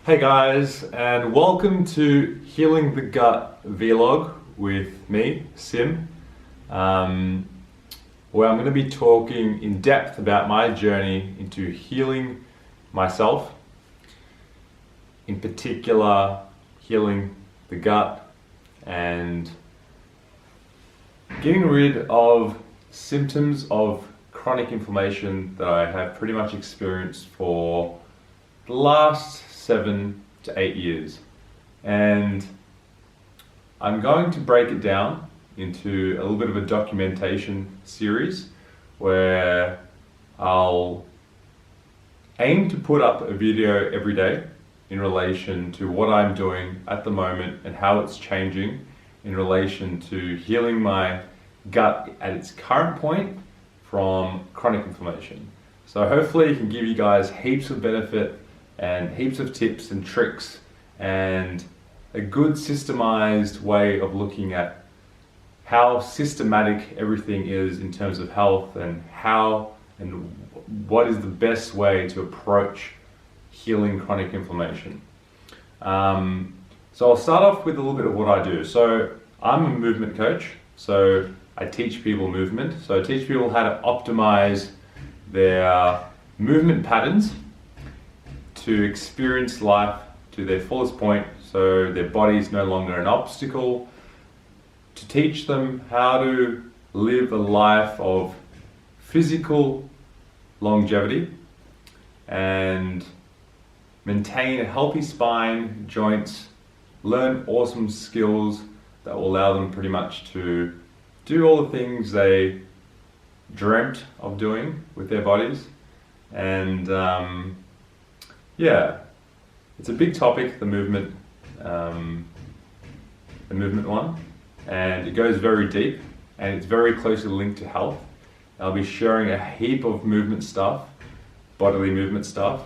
Hey guys, and welcome to Healing the Gut vlog with me, Sim, where I'm going to be talking in depth about my journey into healing myself, in particular healing the gut and getting rid of symptoms of chronic inflammation that I have pretty much experienced for the last 7 to 8 years. And I'm going to break it down into a little bit of a documentation series where I'll aim to put up a video every day in relation to what I'm doing at the moment and how it's changing in relation to healing my gut at its current point from chronic inflammation. So hopefully it can give you guys heaps of benefit and heaps of tips and tricks and a good systemized way of looking at how systematic everything is in terms of health and how and what is the best way to approach healing chronic inflammation. So I'll start off with a little bit of what I do. So I'm a movement coach, so I teach people movement. So I teach people how to optimize their movement patterns to experience life to their fullest point, so their body is no longer an obstacle, to teach them how to live a life of physical longevity and maintain a healthy spine, joints, learn awesome skills that will allow them pretty much to do all the things they dreamt of doing with their bodies. And yeah, it's a big topic, the movement one, and it goes very deep and it's very closely linked to health. I'll be sharing a heap of movement stuff, bodily movement stuff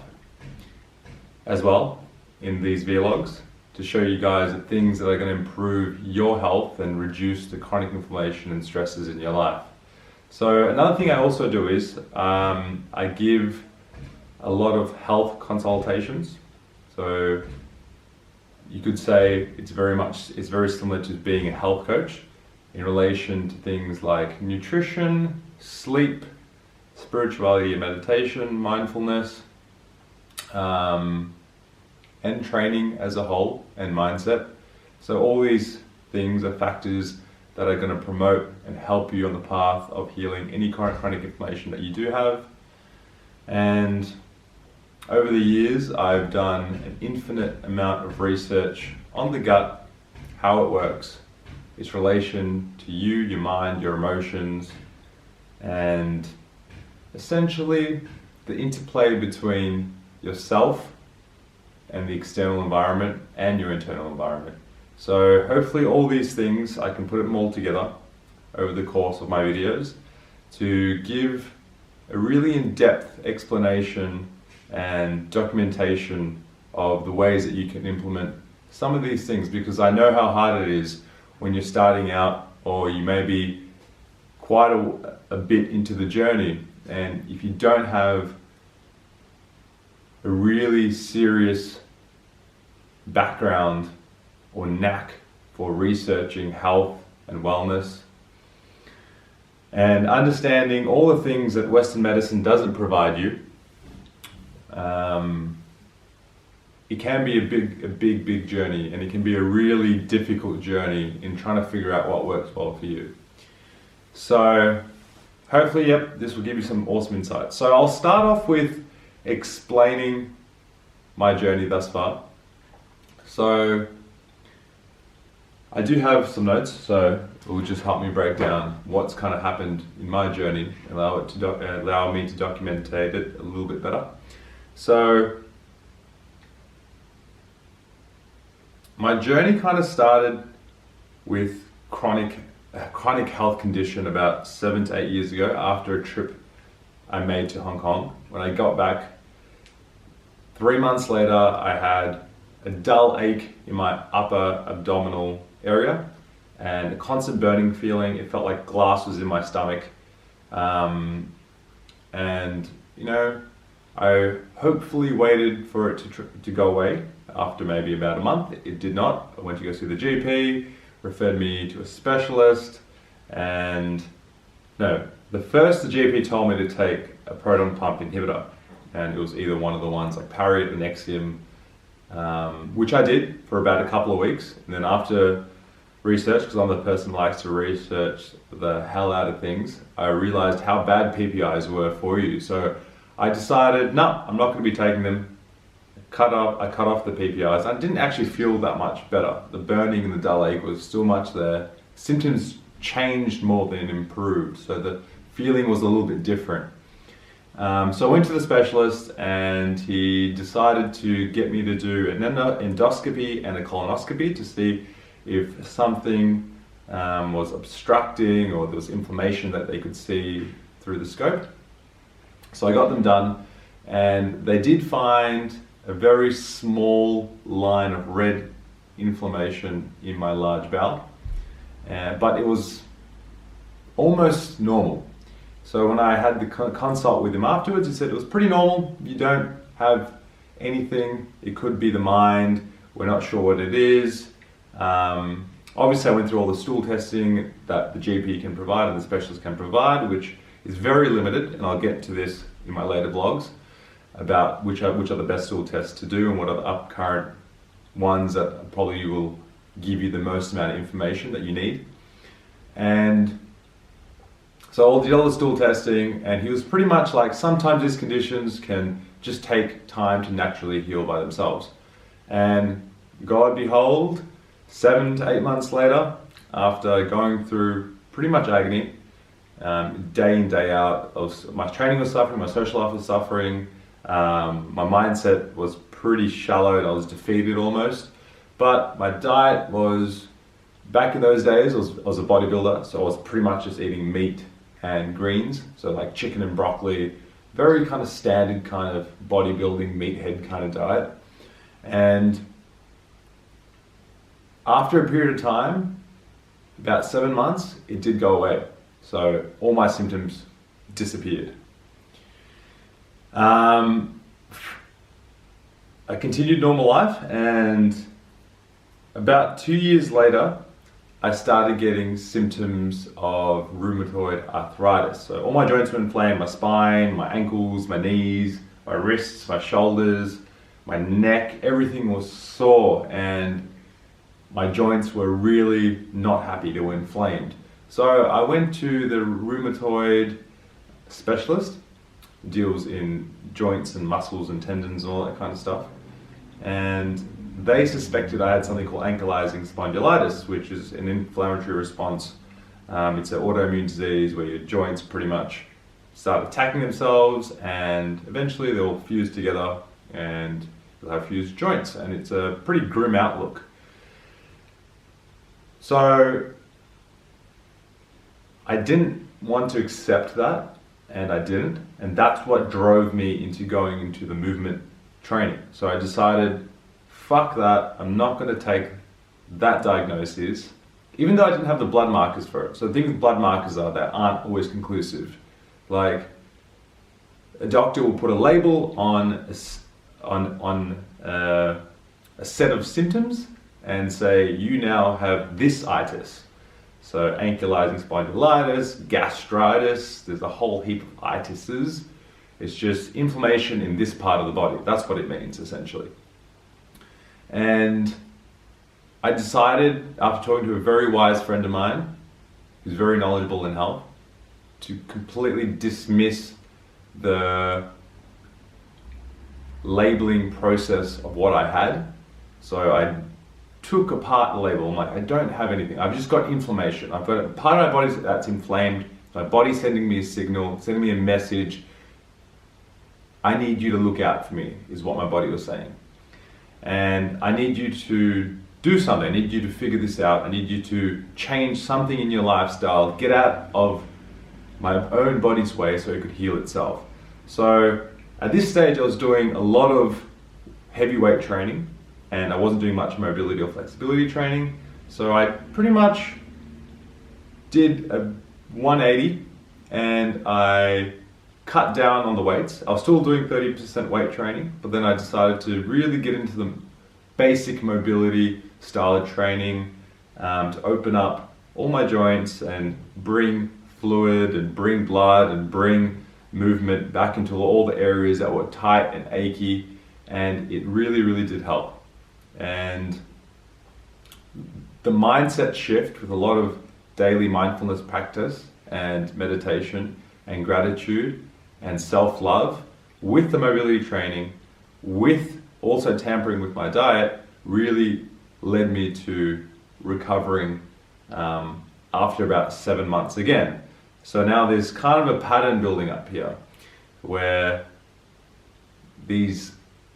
as well in these vlogs to show you guys the things that are going to improve your health and reduce the chronic inflammation and stresses in your life. So another thing I also do is I give a lot of health consultations. So you could say it's very similar to being a health coach in relation to things like nutrition, sleep, spirituality and meditation, mindfulness, and training as a whole, and mindset. So all these things are factors that are going to promote and help you on the path of healing any chronic inflammation that you do have. And over the years, I've done an infinite amount of research on the gut, how it works, its relation to you, your mind, your emotions, and essentially the interplay between yourself and the external environment and your internal environment. So hopefully all these things, I can put them all together over the course of my videos to give a really in-depth explanation and documentation of the ways that you can implement some of these things, because I know how hard it is when you're starting out, or you may be quite a bit into the journey, and if you don't have a really serious background or knack for researching health and wellness and understanding all the things that Western medicine doesn't provide you, it can be a big journey, and it can be a really difficult journey in trying to figure out what works well for you. So hopefully, this will give you some awesome insights. So I'll start off with explaining my journey thus far. So I do have some notes, so it will just help me break down what's kind of happened in my journey, allow me to document it a little bit better. So my journey kind of started with chronic health condition about 7 to 8 years ago, after a trip I made to Hong Kong. When I got back, 3 months later, I had a dull ache in my upper abdominal area and a constant burning feeling. It felt like glass was in my stomach. And you know, I hopefully waited for it to go away. After maybe about a month, it did not. I went to go see the GP, referred me to a specialist, and no, the GP told me to take a proton pump inhibitor, and it was either one of the ones like Pariet or Nexium, which I did for about a couple of weeks. And then after research, because I'm the person who likes to research the hell out of things, I realized how bad PPIs were for you. So I decided, no, I'm not going to be taking them. I cut off the PPIs. I didn't actually feel that much better. The burning and the dull ache was still much there. Symptoms changed more than improved, so the feeling was a little bit different. So I went to the specialist, and he decided to get me to do an endoscopy and a colonoscopy to see if something was obstructing or there was inflammation that they could see through the scope. So I got them done, and they did find a very small line of red inflammation in my large bowel, but it was almost normal. So when I had the consult with him afterwards, he said it was pretty normal. You don't have anything. It could be the mind. We're not sure what it is. Obviously, I went through all the stool testing that the GP can provide and the specialist can provide, which is very limited, and I'll get to this in my later vlogs about which are the best stool tests to do and what are the current ones that probably will give you the most amount of information that you need. And so I did all the stool testing, and he was pretty much like, sometimes these conditions can just take time to naturally heal by themselves. And God behold, 7 to 8 months later, after going through pretty much agony, day in, day out, my training was suffering, my social life was suffering, my mindset was pretty shallow and I was defeated almost. But my diet was, back in those days, I was a bodybuilder, so I was pretty much just eating meat and greens, so like chicken and broccoli, very kind of standard kind of bodybuilding meathead kind of diet. And after a period of time, about 7 months, it did go away. So all my symptoms disappeared. I continued normal life, and about 2 years later, I started getting symptoms of rheumatoid arthritis. So all my joints were inflamed, my spine, my ankles, my knees, my wrists, my shoulders, my neck, everything was sore, and my joints were really not happy, they were inflamed. So I went to the rheumatoid specialist, who deals in joints and muscles and tendons and all that kind of stuff. And they suspected I had something called ankylosing spondylitis, which is an inflammatory response. It's an autoimmune disease where your joints pretty much start attacking themselves, and eventually they'll fuse together and you'll have fused joints, and it's a pretty grim outlook. So I didn't want to accept that, and I didn't, and that's what drove me into going into the movement training. So I decided, fuck that, I'm not going to take that diagnosis, even though I didn't have the blood markers for it. So the thing with blood markers are that aren't always conclusive. Like, a doctor will put a label on a set of symptoms and say, you now have this itis. So ankylosing spondylitis, gastritis, there's a whole heap of itises. It's just inflammation in this part of the body. That's what it means, essentially. And I decided, after talking to a very wise friend of mine, who's very knowledgeable in health, to completely dismiss the labeling process of what I had. So I took apart the label. I'm like, I don't have anything. I've just got inflammation. I've got a part of my body that's inflamed. My body's sending me a signal, sending me a message. I need you to look out for me, is what my body was saying. And I need you to do something. I need you to figure this out. I need you to change something in your lifestyle, get out of my own body's way so it could heal itself. So at this stage, I was doing a lot of heavyweight training, and I wasn't doing much mobility or flexibility training. So I pretty much did a 180, and I cut down on the weights. I was still doing 30% weight training, but then I decided to really get into the basic mobility style of training, to open up all my joints and bring fluid and bring blood and bring movement back into all the areas that were tight and achy, and it really, really did help. And the mindset shift with a lot of daily mindfulness practice and meditation and gratitude and self-love with the mobility training, with also tampering with my diet, really led me to recovering after about 7 months again. So now there's kind of a pattern building up here where these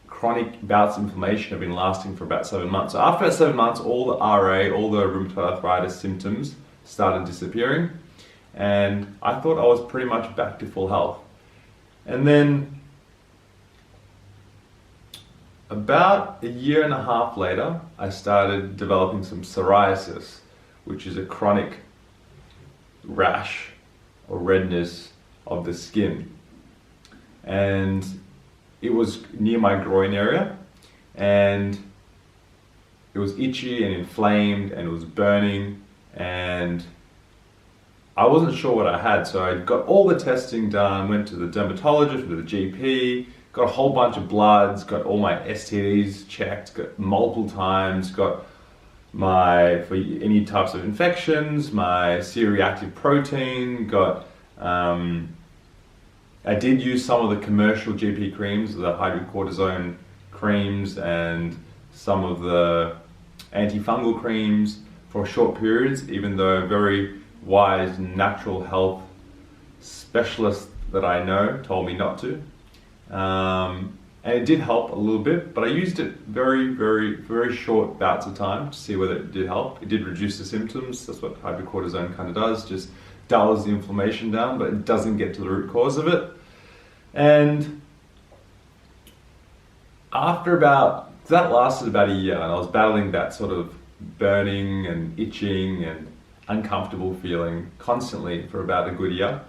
chronic bouts of inflammation have been lasting for about 7 months. So after 7 months, all the RA, all the rheumatoid arthritis symptoms started disappearing, and I thought I was pretty much back to full health. And then about 1.5 years later, I started developing some psoriasis, which is a chronic rash or redness of the skin. And it was near my groin area, and it was itchy and inflamed and it was burning, and I wasn't sure what I had. So I got all the testing done, went to the dermatologist, to the GP, got a whole bunch of bloods, got all my STDs checked, got multiple times, got my, for any types of infections, my C-reactive protein, got, I did use some of the commercial GP creams, the hydrocortisone creams and some of the antifungal creams for short periods, even though very wise natural health specialists that I know told me not to. And it did help a little bit, but I used it very short bouts of time to see whether it did help. It did reduce the symptoms. That's what hydrocortisone kind of does, just dulls the inflammation down, but it doesn't get to the root cause of it. And after that lasted about 1 year, and I was battling that sort of burning and itching and uncomfortable feeling constantly for about a good year.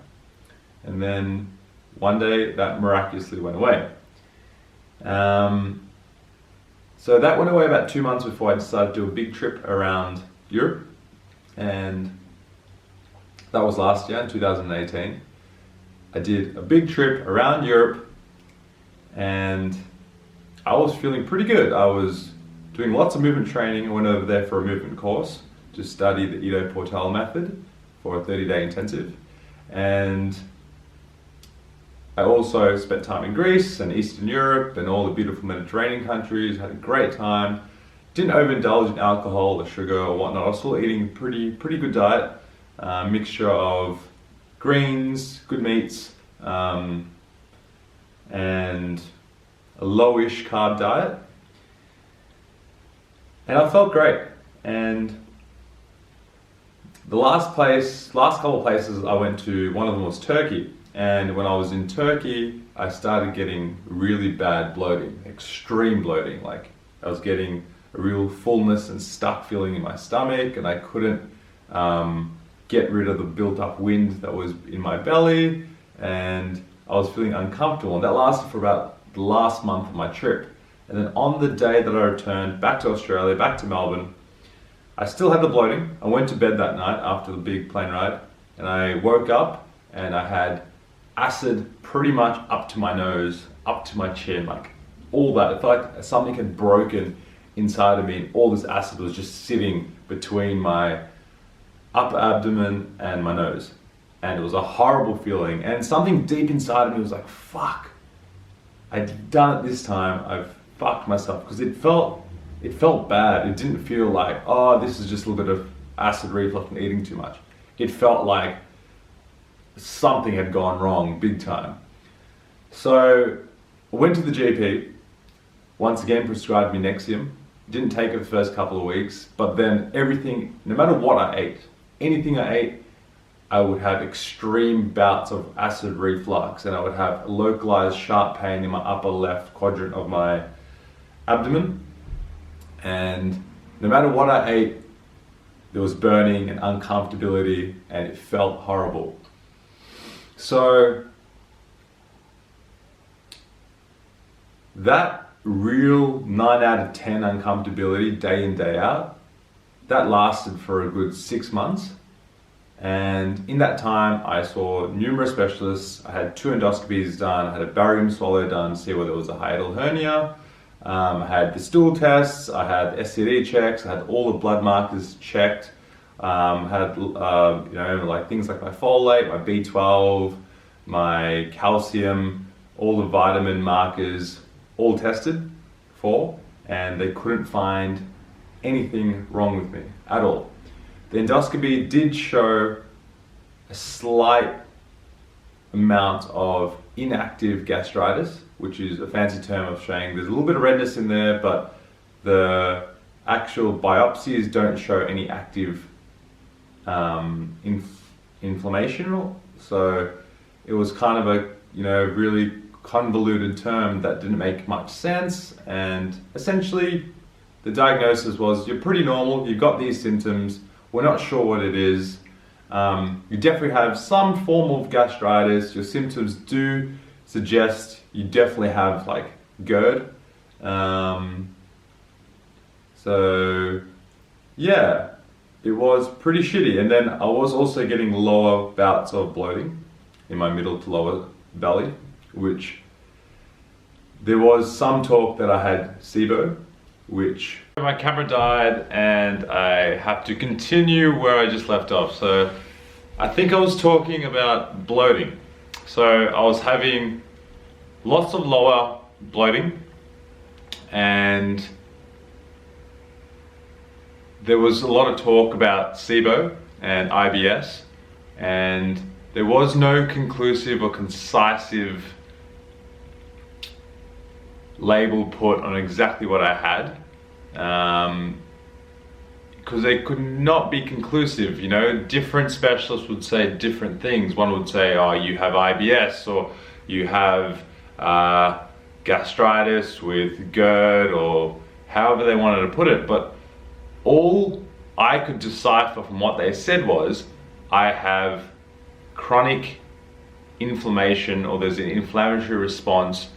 And then one day that miraculously went away. So that went away about 2 months before I decided to do a big trip around Europe, and that was last year in 2018. I did a big trip around Europe and I was feeling pretty good. I was doing lots of movement training. I went over there for a movement course to study the Ido Portal method for a 30-day intensive, and I also spent time in Greece and Eastern Europe and all the beautiful Mediterranean countries, had a great time. Didn't overindulge in alcohol or sugar or whatnot. I was still eating pretty good diet, mixture of greens, good meats, and a lowish carb diet. And I felt great. And the last couple of places I went to, one of them was Turkey. And when I was in Turkey, I started getting really bad bloating, extreme bloating. Like I was getting a real fullness and stuck feeling in my stomach, and I couldn't get rid of the built up wind that was in my belly, and I was feeling uncomfortable. And that lasted for about the last month of my trip. And then on the day that I returned back to Australia, back to Melbourne, I still had the bloating. I went to bed that night after the big plane ride, and I woke up and I had acid pretty much up to my nose, up to my chin, like all that. It felt like something had broken inside of me, and all this acid was just sitting between my upper abdomen and my nose. And it was a horrible feeling, and something deep inside of me was like, fuck, I've done it this time, I've fucked myself, because it felt bad. It didn't feel like, oh, this is just a little bit of acid reflux from eating too much. It felt like something had gone wrong big time. So I went to the GP, once again prescribed me Nexium. Didn't take it the first couple of weeks, but then everything, no matter what I ate, anything I ate, I would have extreme bouts of acid reflux, and I would have localized sharp pain in my upper left quadrant of my abdomen. And no matter what I ate, there was burning and uncomfortability, and it felt horrible. So that real 9 out of 10 uncomfortability day in, day out, that lasted for a good 6 months. And in that time, I saw numerous specialists. I had 2 endoscopies done. I had a barium swallow done to see whether it was a hiatal hernia. I had the stool tests. I had STD checks. I had all the blood markers checked. Had like things like my folate, my B12, my calcium, all the vitamin markers, all tested for, and they couldn't find anything wrong with me at all. The endoscopy did show a slight amount of inactive gastritis, which is a fancy term of saying there's a little bit of redness in there, but the actual biopsies don't show any active inflammation. So it was kind of a really convoluted term that didn't make much sense, and essentially the diagnosis was, you're pretty normal, you've got these symptoms, we're not sure what it is. You definitely have some form of gastritis. Your symptoms do suggest you definitely have like Gerd. So yeah, it was pretty shitty. And then I was also getting lower bouts of bloating in my middle to lower belly, which there was some talk that I had SIBO, which my camera died and I have to continue where I just left off. So I think I was talking about bloating. So I was having lots of lower bloating, and there was a lot of talk about SIBO and IBS, and there was no conclusive or concisive label put on exactly what I had, because they could not be conclusive. Different specialists would say different things. One would say, oh, you have IBS, or you have gastritis with Gerd, or however they wanted to put it. But all I could decipher from what they said was, I have chronic inflammation, or there's an inflammatory response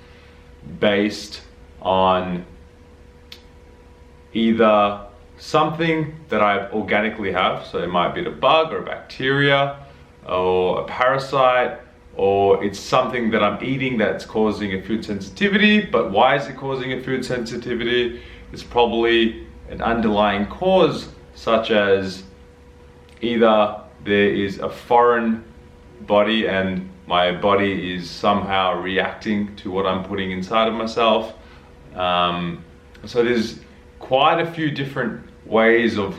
based on either something that I organically have, so it might be a bug or a bacteria or a parasite, or it's something that I'm eating that's causing a food sensitivity. But why is it causing a food sensitivity? It's probably an underlying cause, such as either there is a foreign body and my body is somehow reacting to what I'm putting inside of myself. So there's quite a few different ways of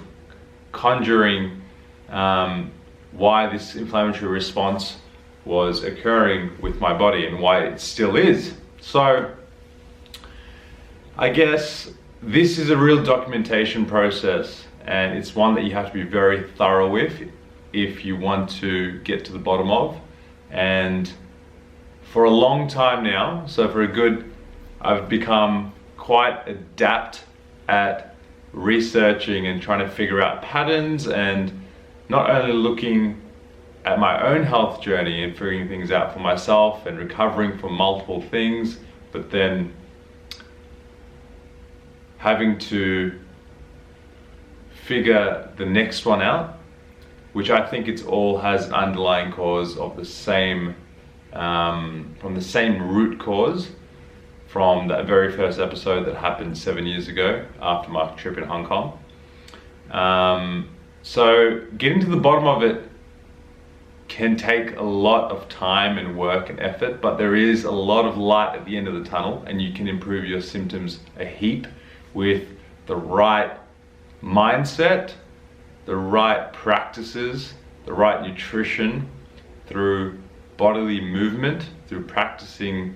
conjuring why this inflammatory response was occurring with my body and why it still is. So I guess this is a real documentation process, and it's one that you have to be very thorough with if you want to get to the bottom of. And for a long time now, so for a good, I've become quite adept at researching and trying to figure out patterns, and not only looking at my own health journey and figuring things out for myself and recovering from multiple things, but then having to figure the next one out, which I think it's all has an underlying cause of the same, from the same root cause from that very first episode that happened 7 years ago after my trip in Hong Kong. So getting to the bottom of it can take a lot of time and work and effort, but there is a lot of light at the end of the tunnel, and you can improve your symptoms a heap with the right mindset, the right practices, the right nutrition, through bodily movement, through practicing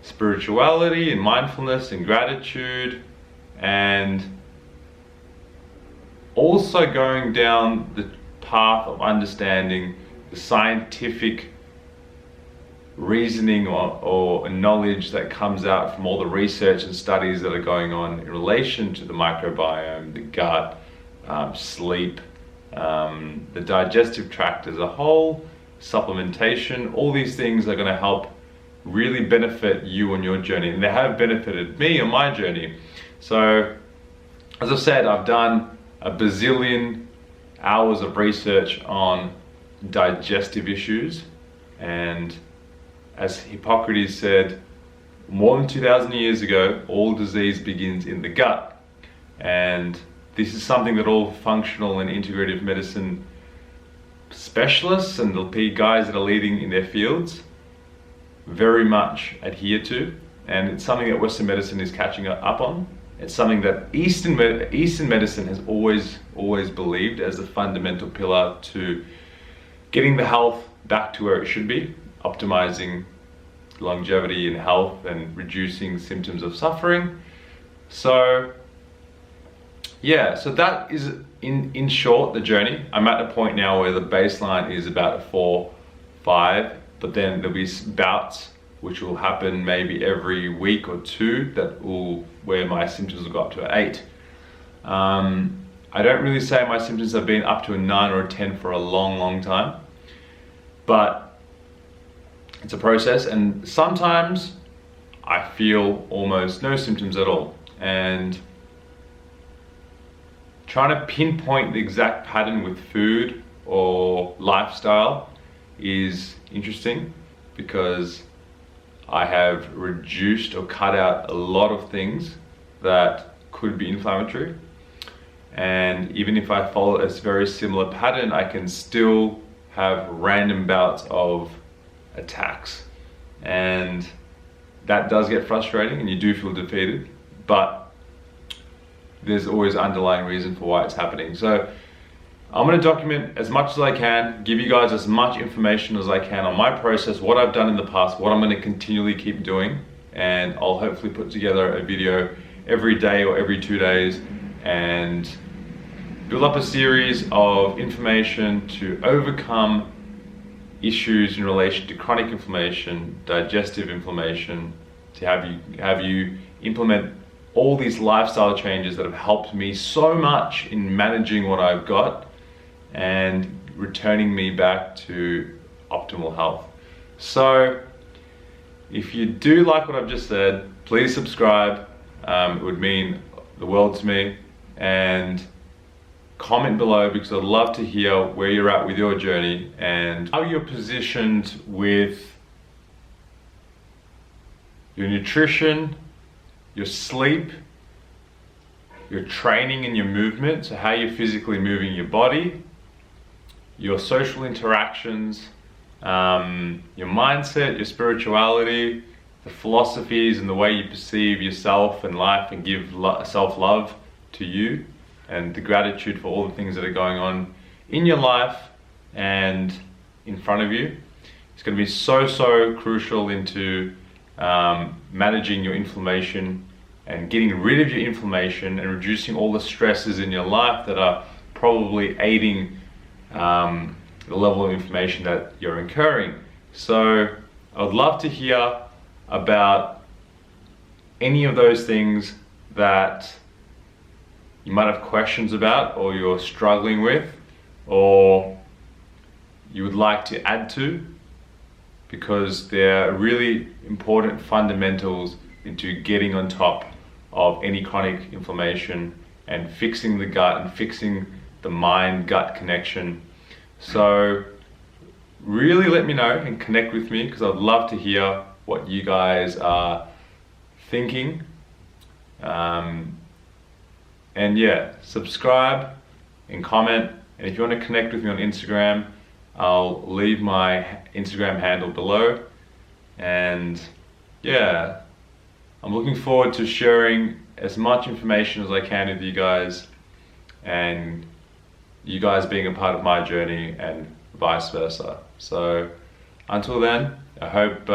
spirituality and mindfulness and gratitude, and also going down the path of understanding the scientific reasoning or knowledge that comes out from all the research and studies that are going on in relation to the microbiome, the gut, sleep, the digestive tract as a whole, supplementation. All these things are going to help really benefit you on your journey, and they have benefited me on my journey. So as I've said, I've done a bazillion hours of research on digestive issues, and as Hippocrates said, more than 2,000 years ago, all disease begins in the gut. And this is something that all functional and integrative medicine specialists and the guys that are leading in their fields very much adhere to, and it's something that Western medicine is catching up on. It's something that Eastern medicine has always believed as a fundamental pillar to getting the health back to where it should be, optimizing longevity and health and reducing symptoms of suffering. So yeah, so that is in short the journey. I'm at a point now where the baseline is about a 4, 5, but then there'll be bouts which will happen maybe every week or 2 where my symptoms will go up to an 8. I don't really say my symptoms have been up to a 9 or a 10 for a long time, but it's a process, and sometimes I feel almost no symptoms at all. And trying to pinpoint the exact pattern with food or lifestyle is interesting, because I have reduced or cut out a lot of things that could be inflammatory. And even if I follow a very similar pattern, I can still have random bouts of attacks. And that does get frustrating, and you do feel defeated, but there's always underlying reason for why it's happening. So I'm going to document as much as I can, give you guys as much information as I can on my process, what I've done in the past, what I'm going to continually keep doing, and I'll hopefully put together a video every day or every 2 days and build up a series of information to overcome issues in relation to chronic inflammation, digestive inflammation, to have you implement all these lifestyle changes that have helped me so much in managing what I've got and returning me back to optimal health. So if you do like what I've just said, please subscribe. It would mean the world to me, and comment below, because I'd love to hear where you're at with your journey and how you're positioned with your nutrition, your sleep, your training and your movement, so how you're physically moving your body, your social interactions, your mindset, your spirituality, the philosophies and the way you perceive yourself and life, and give self-love to you, and the gratitude for all the things that are going on in your life and in front of you. It's going to be so crucial into managing your inflammation and getting rid of your inflammation and reducing all the stresses in your life that are probably aiding the level of inflammation that you're incurring. So I would love to hear about any of those things that you might have questions about, or you're struggling with, or you would like to add to, because they're really important fundamentals into getting on top of any chronic inflammation and fixing the gut and fixing the mind-gut connection. So really let me know and connect with me, because I'd love to hear what you guys are thinking. And yeah, subscribe and comment. And if you want to connect with me on Instagram, I'll leave my Instagram handle below. And yeah, I'm looking forward to sharing as much information as I can with you guys, and you guys being a part of my journey and vice versa. So until then, I hope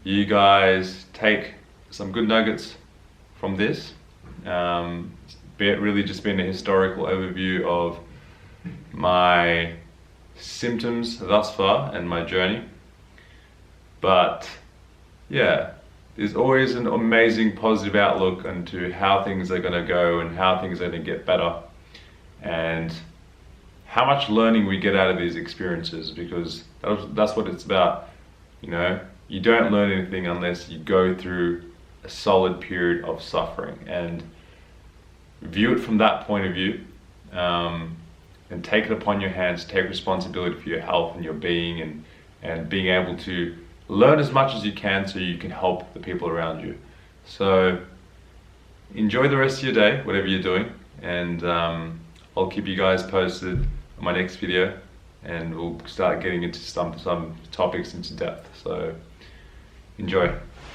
you guys take some good nuggets from this. It's really just been a historical overview of my symptoms thus far and my journey. But yeah, there's always an amazing positive outlook into how things are going to go and how things are going to get better, and how much learning we get out of these experiences, because that's what it's about. You know, you don't learn anything unless you go through a solid period of suffering, and view it from that point of view, and take it upon your hands, take responsibility for your health and your being, and being able to learn as much as you can so you can help the people around you. So enjoy the rest of your day, whatever you're doing, and I'll keep you guys posted on my next video, and we'll start getting into some topics into depth. So enjoy.